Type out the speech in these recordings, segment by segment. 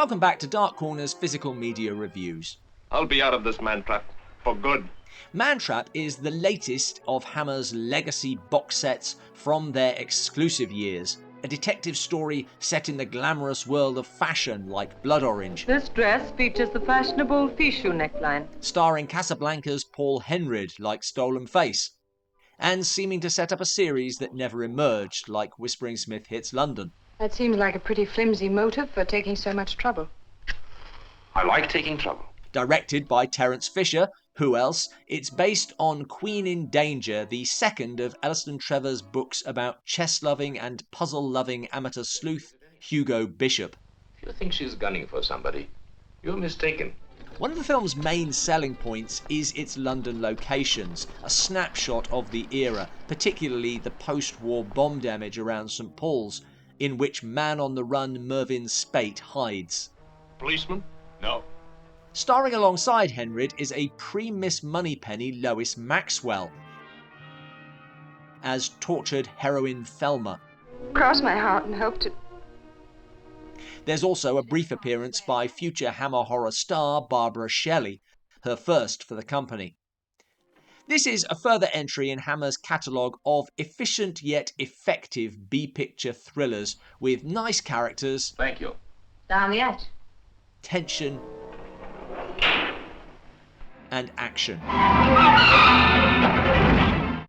Welcome back to Dark Corner's Physical Media Reviews. I'll be out of this Mantrap for good. Mantrap is the latest of Hammer's legacy box sets from their exclusive years. A detective story set in the glamorous world of fashion like Blood Orange. This dress features the fashionable fichu neckline. Starring Casablanca's Paul Henrid like Stolen Face. And seeming to set up a series that never emerged like Whispering Smith Hits London. That seems like a pretty flimsy motive for taking so much trouble. I like taking trouble. Directed by Terrance Fisher. Who else? It's based on Queen in Danger, the second of Alston Trevor's books about chess-loving and puzzle-loving amateur sleuth Hugo Bishop. If you think she's gunning for somebody, you're mistaken. One of the film's main selling points is its London locations, a snapshot of the era, particularly the post-war bomb damage around St Paul's, in which man-on-the-run Mervyn Speight hides. Policeman? No. Starring alongside Henrid is a pre-Miss Moneypenny Lois Maxwell as tortured heroine Thelma. Cross my heart and hope to... There's also a brief appearance by future Hammer horror star Barbara Shelley, her first for the company. This is a further entry in Hammer's catalogue of efficient yet effective B-picture thrillers with nice characters. Thank you. Down the hatch. Tension and action.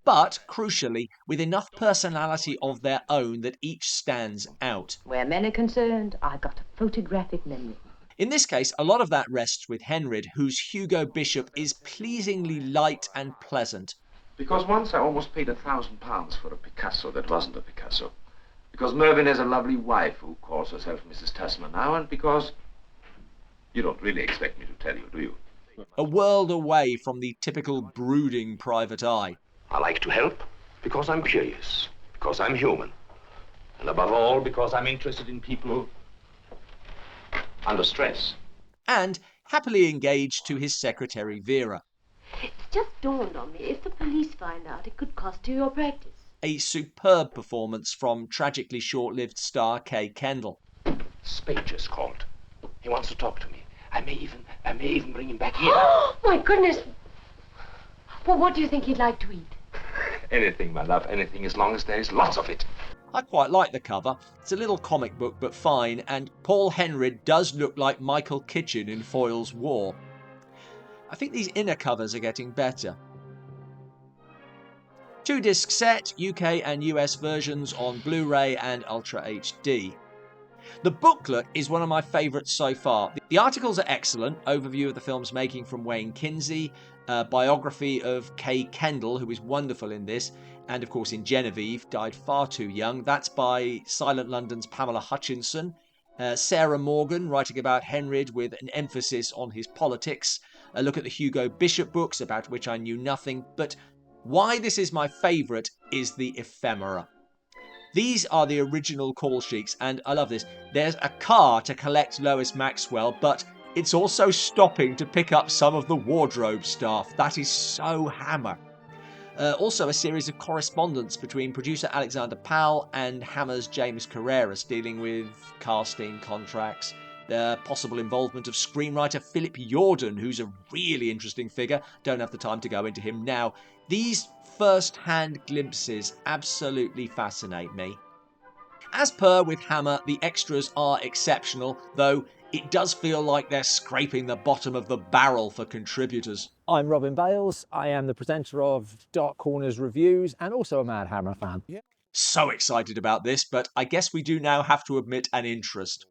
But, crucially, with enough personality of their own that each stands out. Where men are concerned, I've got a photographic memory. In this case, a lot of that rests with Henrid, whose Hugo Bishop is pleasingly light and pleasant. Because once I almost paid £1,000 for a Picasso that wasn't a Picasso. Because Mervyn has a lovely wife who calls herself Mrs. Tasman now, and because... You don't really expect me to tell you, do you? A world away from the typical brooding private eye. I like to help because I'm curious, because I'm human. And above all, because I'm interested in people under stress. And happily engaged to his secretary Vera. It's just dawned on me, if the police find out, it could cost you your practice. A superb performance from tragically short-lived star Kay Kendall. Speight just called. He wants to talk to me. I may even bring him back here. Oh, my goodness. Well, what do you think he'd like to eat? Anything, my love, anything, as long as there's lots of it. I quite like the cover. It's a little comic book, but fine, and Paul Henrid does look like Michael Kitchen in Foyle's War. I think these inner covers are getting better. 2-disc set, UK and US versions on Blu-ray and Ultra HD. The booklet is one of my favourites so far. The articles are excellent. Overview of the film's making from Wayne Kinsey, biography of Kay Kendall, who is wonderful in this, and of course in Genevieve, died far too young. That's by Silent London's Pamela Hutchinson. Sarah Morgan, writing about Henrid with an emphasis on his politics. A look at the Hugo Bishop books, about which I knew nothing. But why this is my favourite is the ephemera. These are the original call sheets, and I love this. There's a car to collect Lois Maxwell, but it's also stopping to pick up some of the wardrobe staff. That is so Hammer. Also a series of correspondence between producer Alexander Powell and Hammer's James Carreras dealing with casting, contracts, the possible involvement of screenwriter Philip Jordan, who's a really interesting figure. Don't have the time to go into him now. These first-hand glimpses absolutely fascinate me. As per with Hammer, the extras are exceptional, though it does feel like they're scraping the bottom of the barrel for contributors. I'm Robin Bales. I am the presenter of Dark Corner's Reviews and also a Mad Hammer fan. So excited about this, but I guess we do now have to admit an interest.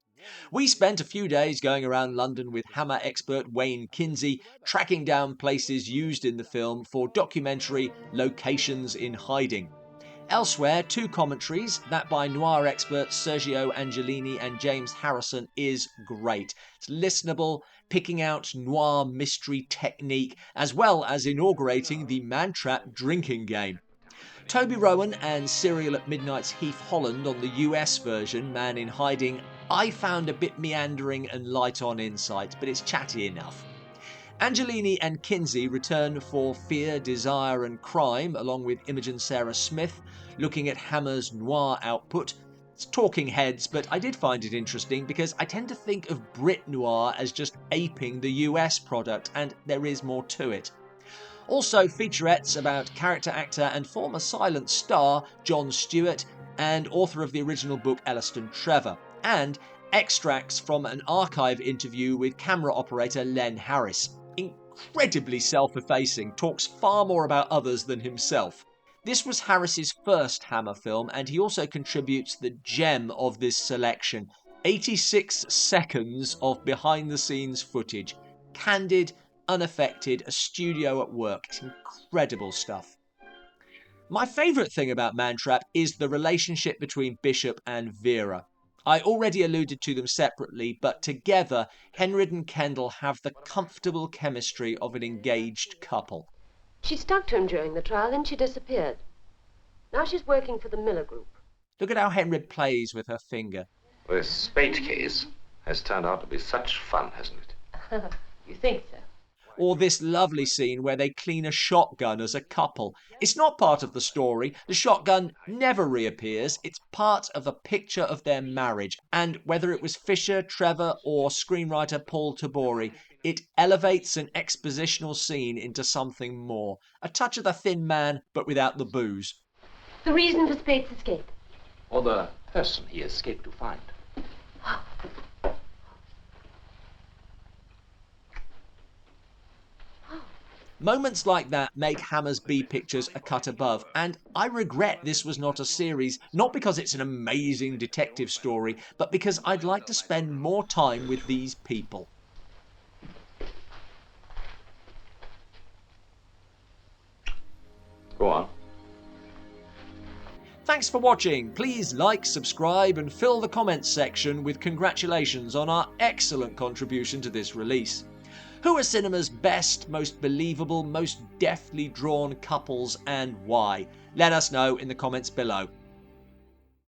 We spent a few days going around London with Hammer expert Wayne Kinsey, tracking down places used in the film for documentary Locations in Hiding. Elsewhere, 2 commentaries, that by noir experts Sergio Angelini and James Harrison, is great. It's listenable, picking out noir mystery technique, as well as inaugurating the Mantrap drinking game. Toby Rowan and Serial at Midnight's Heath Holland on the US version, Man in Hiding, I found a bit meandering and light on insight, but it's chatty enough. Angelini and Kinsey return for Fear, Desire and Crime, along with Imogen Sarah Smith, looking at Hammer's noir output. It's talking heads, but I did find it interesting because I tend to think of Brit Noir as just aping the US product, and there is more to it. Also featurettes about character actor and former silent star Jon Stewart and author of the original book Elliston Trevor, and extracts from an archive interview with camera operator Len Harris. Incredibly self-effacing, talks far more about others than himself. This was Harris's first Hammer film, and he also contributes the gem of this selection, 86 seconds of behind-the-scenes footage. Candid, unaffected, a studio at work. It's incredible stuff. My favourite thing about Mantrap is the relationship between Bishop and Vera. I already alluded to them separately, but together, Henrid and Kendall have the comfortable chemistry of an engaged couple. She stuck to him during the trial, then she disappeared. Now she's working for the Miller Group. Look at how Henrid plays with her finger. This Speight case has turned out to be such fun, hasn't it? You think so? Or this lovely scene where they clean a shotgun as a couple. It's not part of the story. The shotgun never reappears. It's part of a picture of their marriage. And whether it was Fisher, Trevor, or screenwriter Paul Tabori, it elevates an expositional scene into something more. A touch of the Thin Man, but without the booze. The reason for Speight's escape? Or the person he escaped to find. Moments like that make Hammer's B pictures a cut above, and I regret this was not a series, not because it's an amazing detective story, but because I'd like to spend more time with these people. Go on. Thanks for watching. Please like, subscribe, and fill the comments section with congratulations on our excellent contribution to this release. Who are cinema's best, most believable, most deftly drawn couples, and why? Let us know in the comments below.